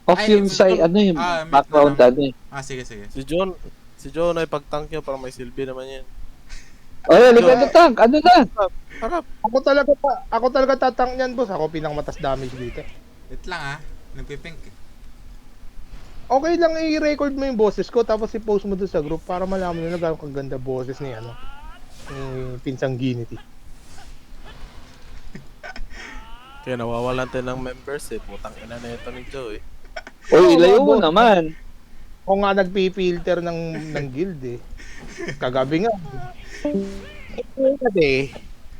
Off yung sa ano yung mute na background lang. ano eh. Sige, sige. Si John ay pag-tank nyo, parang may silbi naman yan. Ay, halika na tank, ano na? Harap. Ako talaga tatang niyan, boss. Ako pinakamatas damage dito. Wait lang nagpipink eh. Okay lang i-record mo yung boses ko tapos i-post mo doon sa group para malaman nila gano'ng kaganda boses ni ni Pinsang Ginity. Kaya nawawalan tayo ng members eh. Putang ina na ito ni Joe eh. Uy, ilayo mo naman. Ako nga nagpi-filter ng guild eh. Kagabi nga.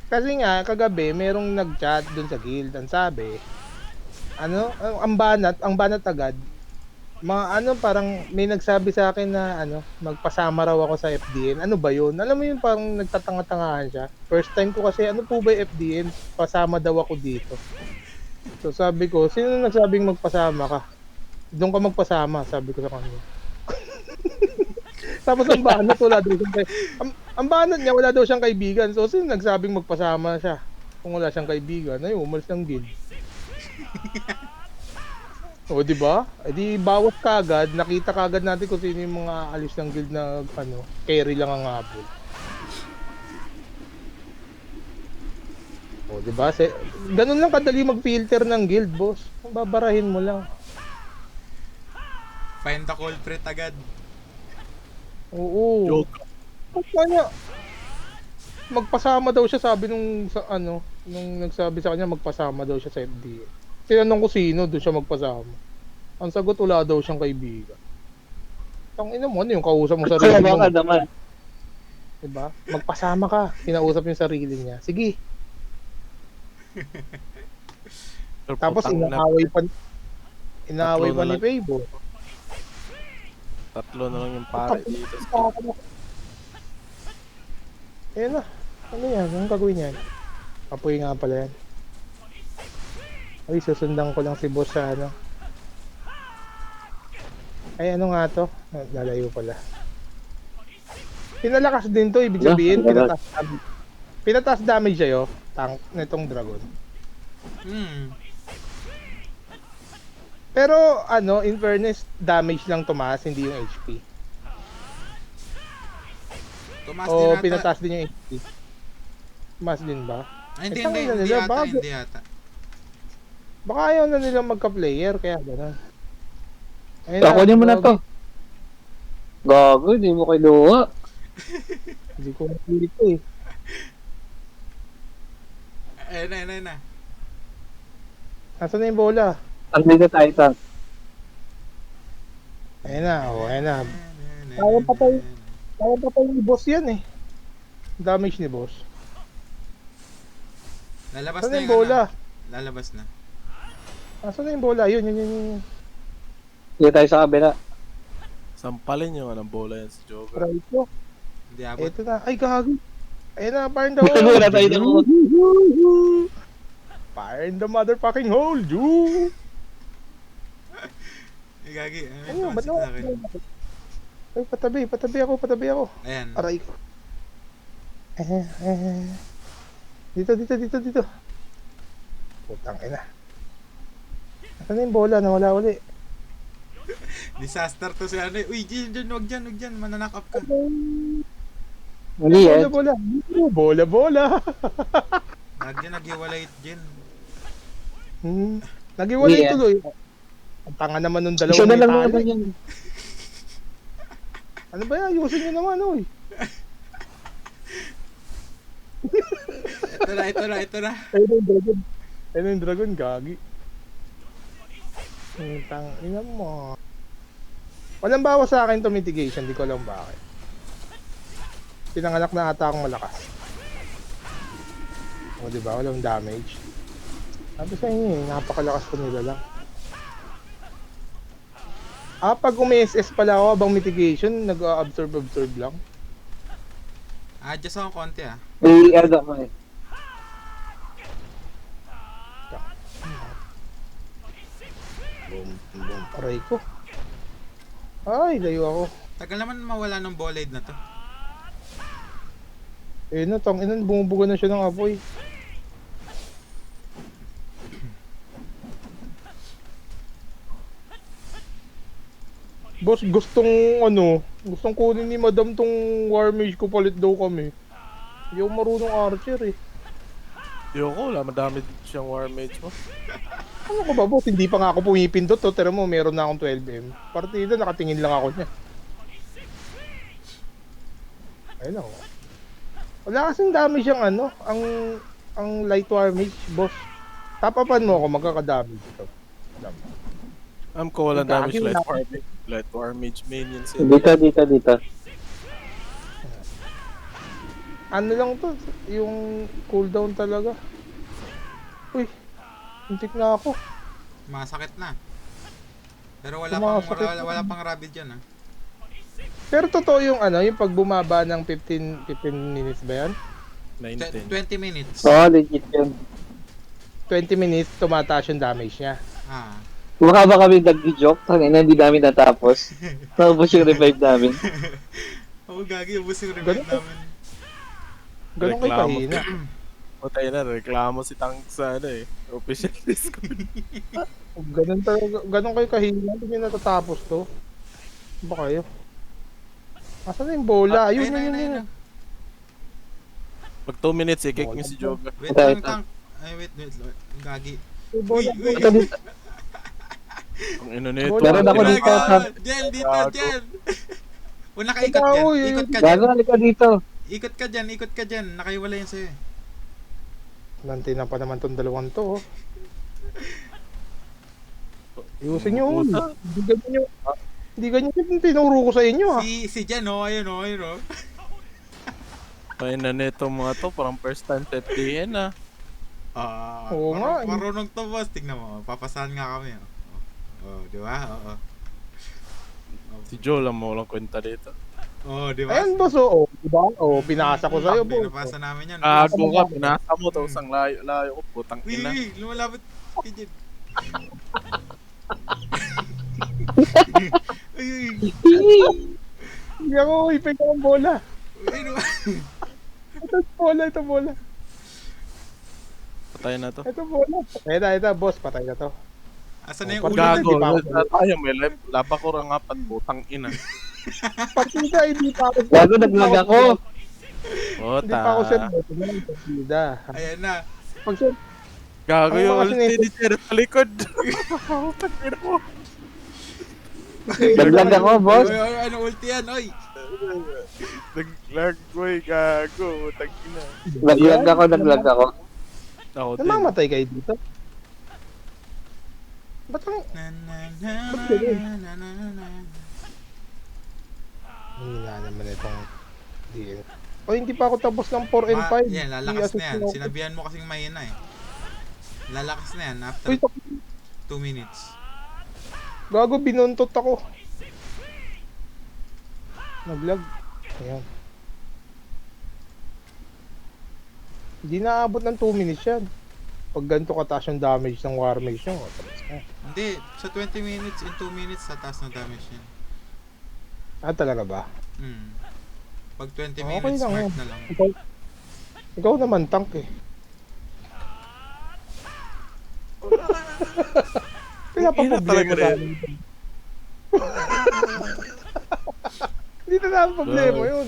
Kasi nga kagabi merong nag-chat doon sa guild. Ang sabi, ang banat agad. Parang may nagsabi sa akin na magpasama raw ako sa FDN. Ano ba 'yun? Alam mo 'yun, parang nagtatanga-tangahan siya. First time ko kasi, ano po ba yung FDN? Pasama daw ako dito. So sabi ko, sino nagsabing magpasama ka? Doon ka magpasama, sabi ko sa kanya. Tapos ang banat niya, wala daw siyang kaibigan. So sino nagsabing magpasama siya? Kung wala siyang kaibigan, ay umalis ng guild. O, di ba? Eh di bawas kagad, nakita kagad natin kung sino yung mga alis ng guild na carry lang ang habol. O, di ba? Ganun lang kadali mag-filter ng guild, boss. Babarahin mo lang. Find the culprit agad. Oo. Kanya magpasama daw siya, sabi nung nagsabi sa kanya magpasama daw siya sa FD. Tinanong ko sino doon siya magpasama. Ang sagot, wala daw siyang kaibigan. Tangina mo, ano yung kausap mo sarili mo? Kaya naman. Diba? Magpasama ka. Kinausap yung sarili niya. Sige. Tapos inaaway pa ni Fabo. Tatlo na lang yung pare dito. Ayan na. Ano yan? Anong gagawin yan? Apoy nga pala yan. Ay, susundan ko lang si boss sa Ay, ano nga to? Lalayo pala. Pinalakas din to, ibig sabihin, pinataas damage sa'yo, tank nitong dragon. Pero, in fairness, damage lang tumaas, hindi yung HP. Tumaas O, din pinataas din yung HP. Tumaas din ba? Hindi yata. Baka ayaw na nilang magka-player, kaya gano'n. Kunin mo na to. Gago, hindi mo kinuha. Hindi ko mapilit eh. Ayun na. Nasaan na yung bola? Andito tayo tank. Ayun na. Kaya patay ni boss yan eh. Damage ni boss. Lalabas Saan na yung bola? Lalabas na. Nasaan na yung bola? Yun. Dito tayo sa kabila. Sampalin yung bola yan si Joker. Try ko. Hindi abot. Ito na. Ay, gago. Ayun na, fire in the Wala hole. tayo na mo. Fire in the motherfucking hole, Ju. Gagi. Ano, ba't naman? Ay, patabi ako. Ayan. Aray ko. Dito. Putang ina. Nasaan na yung bola? Nawala uli. Disaster to si Uy, wag dyan. Mananack up ka. Hindi yan. Bola. Naghiwalay dyan. Nagiwalay Yeah. tuloy. Ang tanga naman nung Isa dalawang na lang may naman tali. yan. Ano ba yan? Ayusin nyo naman, oy. Ito na. Ayun yung dragon, gagi. Tang ina mo. Walang bawas sa akin to mitigation, di ko alam bakit. Pinanganak na ata akong malakas. O diba, walang damage. Sabi sa inyo napakalakas ko nila lang. Pag umi-SS pala ako abang mitigation, nag-absorb lang. Adjust ako konti I-add ako eh. Boom. Aray ko. Ay, layo ako. Tagal naman mawala ng bolade na to. Tang ina, bumubuga na siya ng apoy. Boss, gustong kunin ni Madam tong War Mage ko, palit daw kami. Hindi ako marunong archer eh. Yoko, wala madami siyang war mage mo. Ano ko ba, boss? Hindi pa nga ako pumipindot to. Tira mo, meron na akong 12M. Partida, nakatingin lang ako niya. Ayun ako. Wala kasing dami siyang ang light war mage, boss. Tapapan mo ako, magkakadami dito. Ko walang Gagi, damage wala. light war mage minions Dito. Ano lang to, yung cooldown talaga. Uy, hintik na ako. Masakit na. Pero Sumasakit wala na. pang rabbit dyan ah. Pero totoo yung yung pag bumaba ng 15 minutes ba yan? 19. 20 minutes. Oo, legit yun. 20 minutes, tumataas yung damage niya. Ah. Mukha ba kami nag-joke? Tangina, hindi namin natapos. Naubos yung revive namin. Oo, gagi. Ubus yung revive Ganun- namin. Ganun kayo Reklamo. kahina. Patay na, reklamo si Tank sa official Discord. Ganun kayo kahina, hindi nyo natatapos to. Ba kayo? Asan na yung bola? Ayun, yun. Pag 2 minutes, i-kick niyo si Joga. Wait Ito, lang, ito. tank. Ay, wait. Gagi. Yung bola, Uy. Ito dito. Ang ino nito. Meron ako dito. Ginaga! Jen, dito, Gago. Jen! O, nakaikot Ikaw, dyan. yun. Ikot ka dyan. Gago, halika dito. Ikot ka dyan. Nakaiwala yan sa'yo. Nanti na pa naman tong dalawang to. Ayusin nyo. Hindi ganyan yung tinuro ko sa inyo ha. Si Jen, ayun oh. Ay na nito mga to, parang first time FTN ah. Oo nga, eh. Marunong to, boss. Tignan mo. Papasahan nga kami. Di ba? Oo. Si Joe lang mo walang kwenta dito. Di ba? Ayan boss, oo. Diba? Oo, pinasa ko sa'yo boss. Pinapasa namin yan. Gago ka, pinasa mo to isang layo ko, putang ina. Lumalapit kay Jen. Uy. Hindi ako, ipay ko ng bola. Uy, no. Ito bola. Patay na to. Ito bola. Ito, boss, patay na to. Asan na Pag yung ulo na? Gago, Hindi pa ako- tayo may life. Laba ko rin apat, putang ina. Partida, hindi pa ako. Gago, naglag ako. Hindi pa ako Puta. seryoso. Partida. Ayan na. Pag sir, Gago Ang yung mga ulti ni Jer sa likod. Putang ina mo. Naglag ako, boss. Oy, ano ulti yan, oy. Naglag ko gago, putang ina. Naglag ako. Ako din. namamatay kayo dito. Ba't ang... Na, na, na, Ba't ganun? na, na, na, na. Hina naman itong... O hindi pa ako tapos ng 4 and 5. Yan, lalakas na yan. Sinabihan mo kasing mahina eh. Lalakas na yan after Uy, 2 minutes. gago, binuntot ako. Naglag. Ayan. Hindi naabot ng 2 minutes yan. Pag ganito kataas yung damage ng war mage nyo, tapos na. Hindi, sa 20 minutes in 2 minutes sa taas ng damage yan. Ah, talaga ba? Pag 20 Okay minutes, lang mark yan. na lang. Ikaw naman, tank eh. Pinapaproblema talaga sa amin. Hindi na namin problema yun.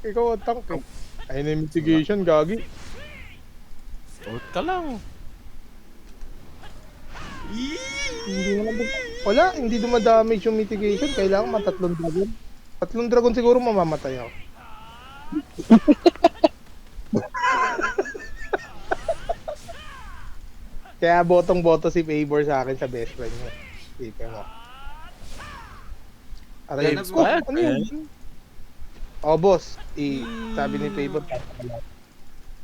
Ikaw ang tank eh. Ayun na yung mitigation, gagi. Out ka lang. Hindi naman wala, hindi dumadamage yung mitigation. Kailangan matatlong dragon. Tatlong dragon siguro mamamatay ako. Kaya botong-boto si Favor sa akin sa best friend niya. Tipin mo. Aray, Yan na, oh, boss. ano yun? Oh, boss. Sabi ni Favor,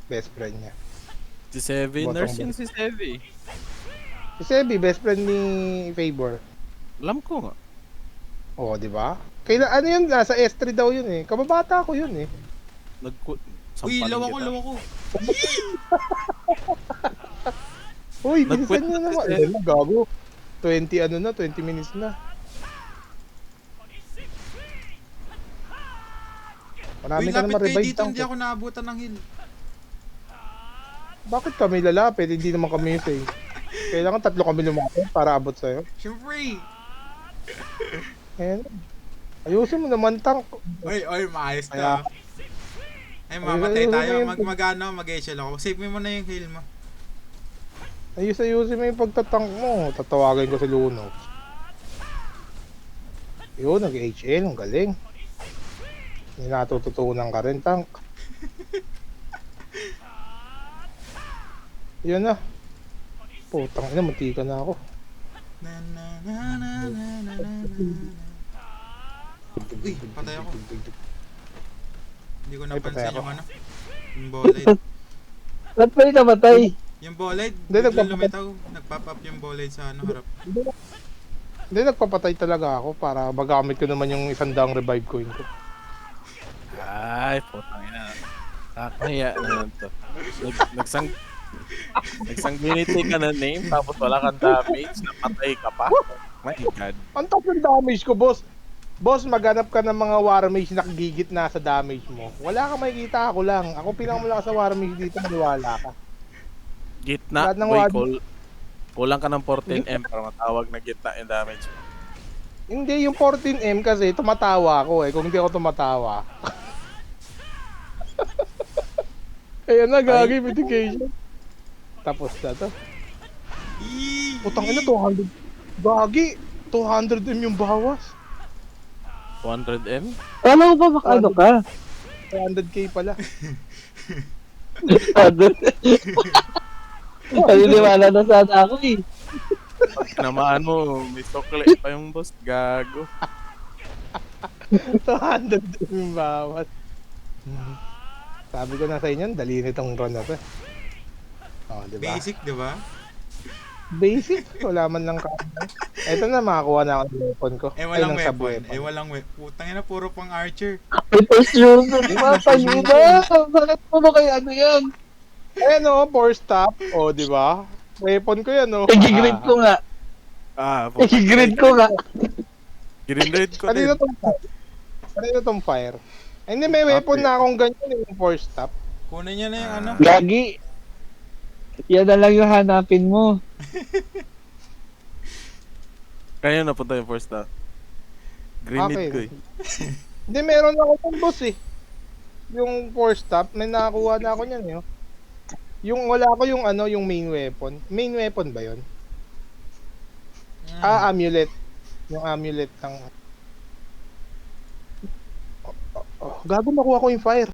best friend niya. Si Sevi, Bottom nurse boy. yun si Sevi. Si Sebi, best friend ni Favor. Alam ko nga. Oo, di ba? Ano yun? Nasa S3 daw yun eh. Kababata ko yun eh. Uy, lawa ko. Uy, Nag-quit bilisan nyo na naman. si Ayun na, gago. 20 minutes na. Marami Uy, ka naman lapit kayo revive dito, tank. hindi ako naabutan ng heal. Bakit kami lalapit? Hindi naman kami yung kailangan tatlo kami lumapit para abot sa'yo. Siyempre. Ayan. Ayusin mo naman, tank. Oy, maayos Kaya- ka. Ay, mamatay Ayusin mo tayo. yung- Mag-HL ako. Save mo na yung heal mo. Ayusin mo yung pagtatank mo. Tatawagin ko si Luno. Yun, nag-HL. Ang galing. May natututunan ka rin, tank. Yun na. Putang ina, mantika na ako. Na, na, na, na, na, na, na, na. Uy, patay ako. Hindi ko Ay, patay napansin ako. yung ano. Yung bolide. Ba't pa rin namatay? Yung bolide, Hindi, biglang lumitaw. Nag-pop up yung bolide sa ano, harap. Hindi, nagpapatay talaga ako para magamit ko naman yung 100 revive coin ko. Ay, putang ina. Nakakaya naman to. Nagsanguinity ka na name, tapos wala kang damage, napatay ka pa. My God. Ang top ng damage ko, boss. Boss, maghanap ka ng mga war mage na gigit na sa damage mo. Wala ka makikita, ako lang. Ako pinakamalakas sa war mage dito, maniwala ka. Gitna, Lahat ng boy, wad- kulang ka ng 14M para matawag na gitna yung damage mo. Hindi, yung 14M kasi tumatawa ako eh. Kung hindi ako tumatawa. Ayan na, gagi, mitigation. Tapos na to. Eee! Putang ina, 200. Gagi, 200M yung bawas. 200M? Alam mo ba ano ka? 200k pala. Paniniwala na sana ako eh. Pag tinamaan mo, may sukli pa yung boss. Gago. 200M yung bawas. Sabi ko na sa inyo, dali nitong run na to. Oh, di ba? Basic, di ba? Basic. Wala man lang ka. Ito na, makakuha na ako ng weapon ko. Eh, walang ng weapon. sub-weapon. Eh, walang weapon. Putang ina, puro pang archer. Ito user, mapagina. Bakit mo ba kaya ano yan? Ayan o, 4 stop. O, di ba? Weapon ko yan o. I-grid ko nga. I-grid ko nga. Green red ko Kanina din. tong fire. Kanina tong fire. Ay, hindi, may weapon na akong ganyan yung 4 stop. Kunin niya na yung ano. Gagi. Yan na lang yung hanapin mo. Kaya napunta yung first na. Green Okay. mid ko eh. Hindi, meron ako ng boss eh. Yung 4 stop, may nakakuha na ako niyan eh. Yung wala ko yung ano, yung main weapon. Main weapon ba yun? Ah, amulet. Yung amulet ng... Oh, gago, nakuha ko yung fire.